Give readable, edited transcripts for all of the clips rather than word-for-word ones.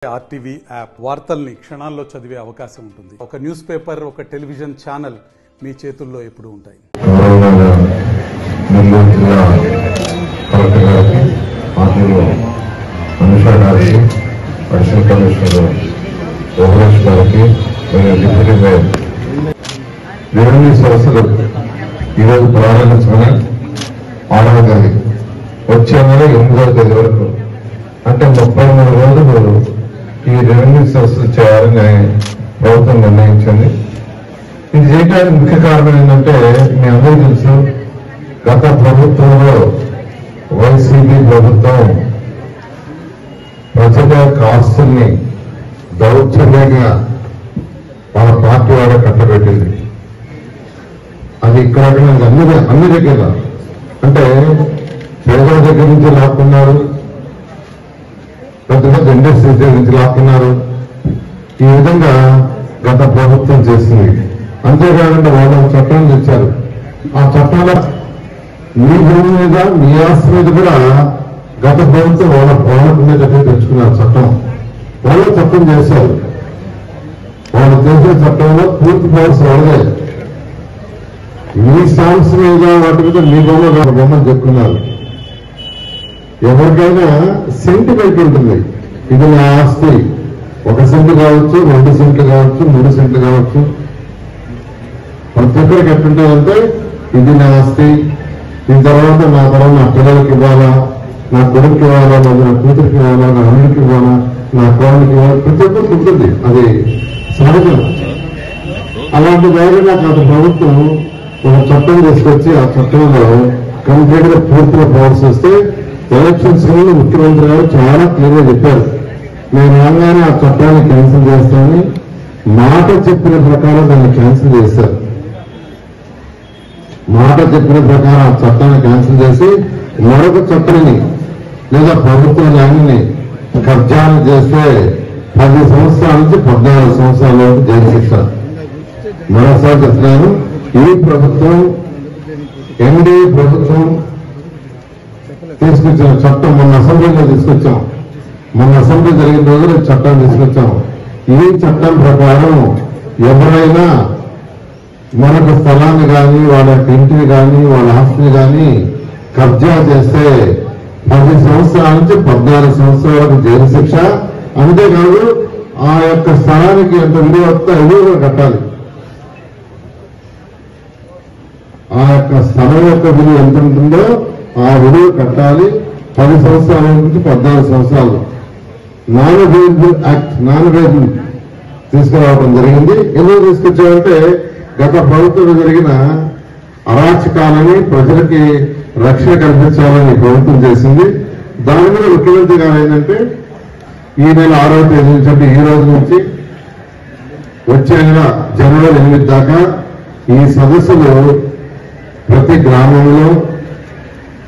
RTV app వార్తల్ని క్షణాల్లో చదివే అవకాశం ఉంటుంది. ఒక న్యూస్ పేపర్, ఒక టెలివిజన్ ఛానల్ మీ చేతుల్లో ఎప్పుడూ ఉంటాయి. రెవెన్యూ సదస్సులు ఈరోజు ప్రారంభించుకుని 6వ తేదీ వచ్చే నెల 8వ తేదీ వరకు అంటే 33 రోజులు ఈ రెవెన్యూ సదస్సులు చేయాలని ప్రభుత్వం నిర్ణయించింది. ఇది చేయడానికి ముఖ్య కారణం ఏంటంటే మీ అందరికీ తెలుసు, గత ప్రభుత్వంలో వైసీపీ ప్రభుత్వం ప్రజల యొక్క ఆస్తుల్ని దౌర్జన్యంగా వాళ్ళ పార్టీ వాళ్ళ కట్టబెట్టింది. అది ఇక్కడ అన్ని దగ్గర అంటే పేదల దగ్గర నుంచి లాక్కున్నారు, పెద్ద పెద్ద ఇండస్ట్రీస్ దగ్గర నుంచి లాక్కున్నారు. ఈ విధంగా గత ప్రభుత్వం చేసింది. అంతేకాకుండా వాళ్ళు చట్టాలు తెచ్చారు. ఆ చట్టాల మీ భూమి మీద మీ ఆస్తి మీద కూడా గత ప్రభుత్వం వాళ్ళకు ఉండేటట్టు తెచ్చుకున్నారు చట్టం. వాళ్ళు చట్టం చేశారు. వాళ్ళు చేసే చట్టంలో పూర్తి పవర్స్ వాళ్ళే. మీ సాంగ్స్ మీద వాటి మీద మీ బొమ్మలు చెప్పుకున్నారు. ఎవరికైనా సెంటిమెంట్ ఉంటుంది. ఇది నా ఆస్తి, 1 సెంటు కావచ్చు, 2 సెంట్లు కావచ్చు, 3 సెంట్లు కావచ్చు. ప్రతి ఒక్కరికి ఎట్టుంటుందంటే ఇది నా ఆస్తి, దీని తర్వాత నా పిల్లలకి ఇవ్వాలా, నా కొడుకుకి ఇవ్వాలా, నా కూతురికి ఇవ్వాలా, నా అన్నిటికి ఇవ్వాలా, నా కోడలికి ఇవ్వాలా, ప్రతి ఒక్కరికి ఉంటుంది. అది సహజం. అలాంటి వేరే గత ప్రభుత్వం ఒక చట్టం తీసుకొచ్చి ఆ చట్టంలో కంప్లీట్ గా పూర్తిగా పవర్స్ వస్తే ఎలక్షన్స్ ముందు ముఖ్యమంత్రి గారు చాలా క్లియర్ గా చెప్పారు, నేను రాగానే ఆ చట్టాన్ని క్యాన్సిల్ చేస్తానని. మాట చెప్పిన ప్రకారం దాన్ని క్యాన్సిల్ చేశారు. మాట చెప్పిన ప్రకారం ఆ చట్టాన్ని క్యాన్సిల్ చేసి మరొక చట్టాన్ని లేదా ప్రభుత్వ ల్యాండ్ని కబ్జాలు చేస్తే 10 సంవత్సరాల నుంచి 14 సంవత్సరాల వరకు జైలు శిక్ష. మరోసారి చెప్తున్నాను, ఈ ప్రభుత్వం ఎన్డీఏ ప్రభుత్వం తీసుకొచ్చిన చట్టం మొన్న అసెంబ్లీలో తీసుకొచ్చాం. మొన్న అసెంబ్లీ జరిగిన రోజున చట్టం తీసుకొచ్చాం. ఈ చట్టం ప్రకారం ఎవరైనా మనకు స్థలాన్ని కానీ, వాళ్ళ యొక్క ఇంటిని కానీ, వాళ్ళ ఆస్తిని కానీ కబ్జా చేస్తే 10 సంవత్సరాల నుంచి 14 సంవత్సరాల వరకు జైలు శిక్ష. అంతేకాదు ఆ యొక్క స్థలానికి ఎంత విలువ కట్టాలి. ఆ యొక్క స్థలం యొక్క విలువ ఎంత ఉంటుందో ఆ విలువ కట్టాలి. 10 సంవత్సరాల నుంచి 14 సంవత్సరాలు. నాన్ అవైలబుల్ యాక్ట్ తీసుకురావడం జరిగింది. ఎందుకు తీసుకొచ్చామంటే గత ప్రభుత్వంలో జరిగిన అరాచకాలని ప్రజలకి రక్షణ కల్పించాలని ప్రభుత్వం చేసింది. దాని మీద ముఖ్యమంత్రి గారు ఏంటంటే ఈ నెల 6వ తేదీ నుంచి అంటే ఈ రోజు నుంచి వచ్చే నెల జనవరి 8 దాకా ఈ సదస్సులు ప్రతి గ్రామంలో,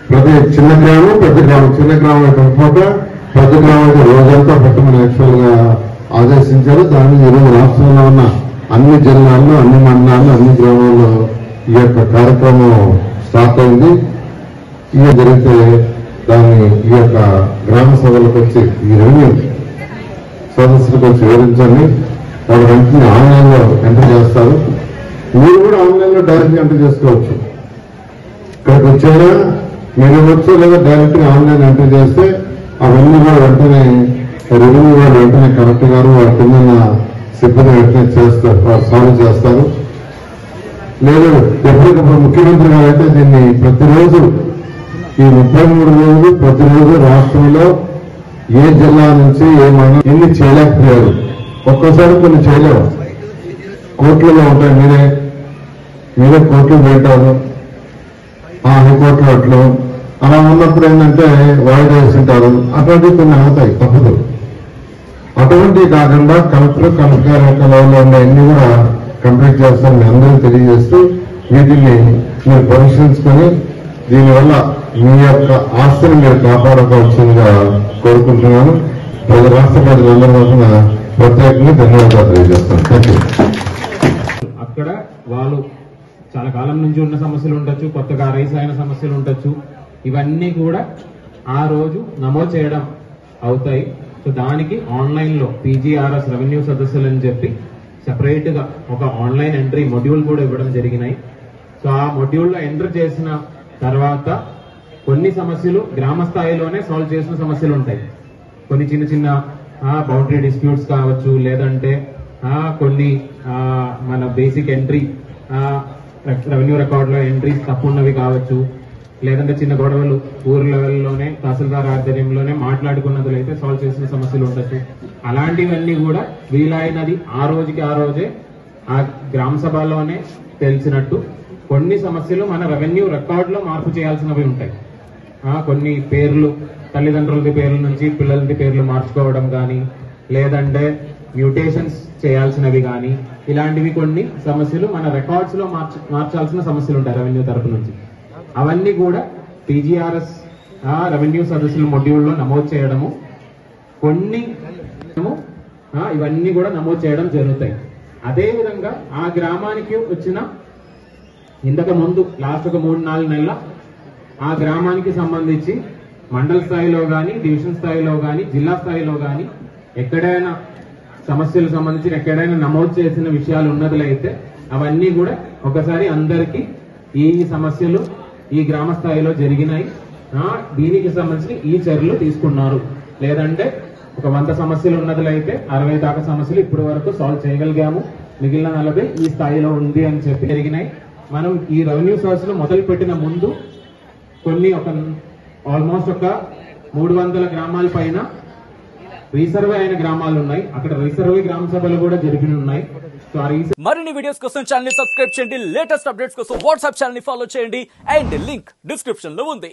ప్రతి చిన్న గ్రామం పెద్ద గ్రామం, చిన్న గ్రామం కాకపోతే పెద్ద గ్రామం రోజంతా పెట్టమని యాక్చువల్ గా ఆదేశించారు. దాన్ని ఈరోజు రాష్ట్రంలో ఉన్న అన్ని జిల్లాల్లో, అన్ని మండలాల్లో, అన్ని గ్రామాల్లో ఈ యొక్క కార్యక్రమం స్టార్ట్ అయింది. ఇక జరిగితే దాన్ని ఈ యొక్క గ్రామ సభలకు వచ్చి ఈ రెవెన్యూ సదస్సులకు వచ్చి వివరించండి. వాళ్ళు వెంటనే ఆన్లైన్ లో ఎంటర్ చేస్తారు. మీరు కూడా ఆన్లైన్ లో డైరెక్ట్ ఎంటర్ చేసుకోవచ్చు. ఇక్కడికి వచ్చారా మీరు ఇవ్వచ్చు, లేదా డైరెక్ట్ గా ఆన్లైన్ ఎంటర్ చేస్తే అవన్నీ కూడా వెంటనే రెవెన్యూ వాళ్ళు వెంటనే కలెక్టర్ గారు వాళ్ళ కింద సిబ్బంది వెంటనే చేస్తారు, సాల్వ్ చేస్తారు. లేదు ఎప్పటికప్పుడు ముఖ్యమంత్రి గారు అయితే దీన్ని ప్రతిరోజు ఈ 33 రోజులు ప్రతిరోజు రాష్ట్రంలో ఏ జిల్లా నుంచి ఏ మండలం ఎన్ని చేయలేకపోయారు. ఒక్కోసారి కొన్ని చేయలేవు, కోర్టులలో ఉంటాయి. మీరే కోర్టులు పెట్టారు, హైకోర్టులో అట్లు అలా ఉన్నప్పుడు ఏంటంటే వాయిదా వేస్తుంటారు. అటువంటివి కొన్ని అవుతాయి, తప్పదు. అటువంటివి కాకుండా కలెక్టర్ గారి యొక్క లెవెల్లో ఉండే అన్ని కూడా కంప్లీట్ చేస్తాను మీ అందరూ తెలియజేస్తూ వీటిని మీరు పరిశీలించుకొని దీనివల్ల మీ యొక్క ఆస్తిని మీరు కాపాడుకోవాల్సిందిగా కోరుకుంటున్నాను. రాష్ట్ర ప్రజలందరి తరఫున ప్రత్యేకంగా ధన్యవాదాలు తెలియజేస్తాను. Thank you. అక్కడ వాళ్ళు చాలా కాలం నుంచి ఉన్న సమస్యలు ఉండొచ్చు, కొత్తగా రైస్ అయిన సమస్యలు ఉండొచ్చు. ఇవన్నీ కూడా ఆ రోజు నమోదు చేయడం అవుతాయి. సో దానికి ఆన్లైన్ లో పీజీఆర్ఎస్ రెవెన్యూ సదస్సులు అని చెప్పి సెపరేట్ గా ఒక ఆన్లైన్ ఎంట్రీ మొడ్యూల్ కూడా ఇవ్వడం జరిగినాయి. సో ఆ మొడ్యూల్లో ఎంటర్ చేసిన తర్వాత కొన్ని సమస్యలు గ్రామ స్థాయిలోనే సాల్వ్ చేసిన సమస్యలు ఉంటాయి. కొన్ని చిన్న చిన్న బౌండరీ డిస్ప్యూట్స్ కావచ్చు, లేదంటే కొన్ని మన బేసిక్ ఎంట్రీ రెవెన్యూ రికార్డులో ఎంట్రీస్ తప్పున్నవి కావచ్చు, లేదంటే చిన్న గొడవలు ఊరు లెవెల్లోనే తహసీల్దార్ ఆధ్వర్యంలోనే మాట్లాడుకున్నట్లయితే సాల్వ్ చేసిన సమస్యలు ఉండొచ్చు. అలాంటివన్నీ కూడా వీలైనది ఆ రోజుకి ఆ రోజే ఆ గ్రామ సభలోనే తెలిసినట్టు కొన్ని సమస్యలు మన రెవెన్యూ రికార్డులో మార్పు చేయాల్సినవి ఉంటాయి. కొన్ని పేర్లు తల్లిదండ్రులది పేర్ల నుంచి పిల్లలది పేర్లు మార్చుకోవడం కానీ, లేదంటే మ్యూటేషన్స్ చేయాల్సినవి కానీ, ఇలాంటివి కొన్ని సమస్యలు మన రికార్డ్స్ లో మార్చాల్సిన సమస్యలు ఉంటాయి రెవెన్యూ తరపు నుంచి. అవన్నీ కూడా పీజీఆర్ఎస్ రెవెన్యూ సదస్సుల మొడ్యూల్లో నమోదు చేయడము, కొన్ని ఇవన్నీ కూడా నమోదు చేయడం జరుగుతాయి. అదేవిధంగా ఆ గ్రామానికి వచ్చిన ఇంతకు ముందు లాస్ట్ ఒక 3-4 నెలల ఆ గ్రామానికి సంబంధించి మండల స్థాయిలో కానీ, డివిజన్ స్థాయిలో కానీ, జిల్లా స్థాయిలో కానీ ఎక్కడైనా సమస్యలకు సంబంధించి ఎక్కడైనా నమోదు చేసిన విషయాలు ఉన్నట్లయితే అవన్నీ కూడా ఒకసారి అందరికీ ఈ సమస్యలు ఈ గ్రామ స్థాయిలో జరిగినాయి, దీనికి సంబంధించి ఈ చర్యలు తీసుకున్నారు, లేదంటే ఒక 100 సమస్యలు ఉన్నట్లయితే 60 దాకా సమస్యలు ఇప్పటి వరకు సాల్వ్ చేయగలిగాము, మిగిలిన 40 ఈ స్థాయిలో ఉంది అని చెప్పి జరిగినాయి. మనం ఈ రెవెన్యూ సోర్స్లు మొదలు పెట్టిన ముందు కొన్ని ఆల్మోస్ట్ ఒక 300 గ్రామాల పైన రీసర్వే అయిన గ్రామాలు ఉన్నాయి. అక్కడ రీసర్వే గ్రామ సభలు కూడా జరిగి ఉన్నాయి. మరిన్ని వీడియోస్ కోసం ఛానల్ ని సబ్స్క్రైబ్ చేయండి, లేటెస్ట్ అప్డేట్స్ కోసం వాట్సాప్ ఛానల్ ని ఫాలో చేయండి, అండ్ లింక్ డిస్క్రిప్షన్ లో ఉంది.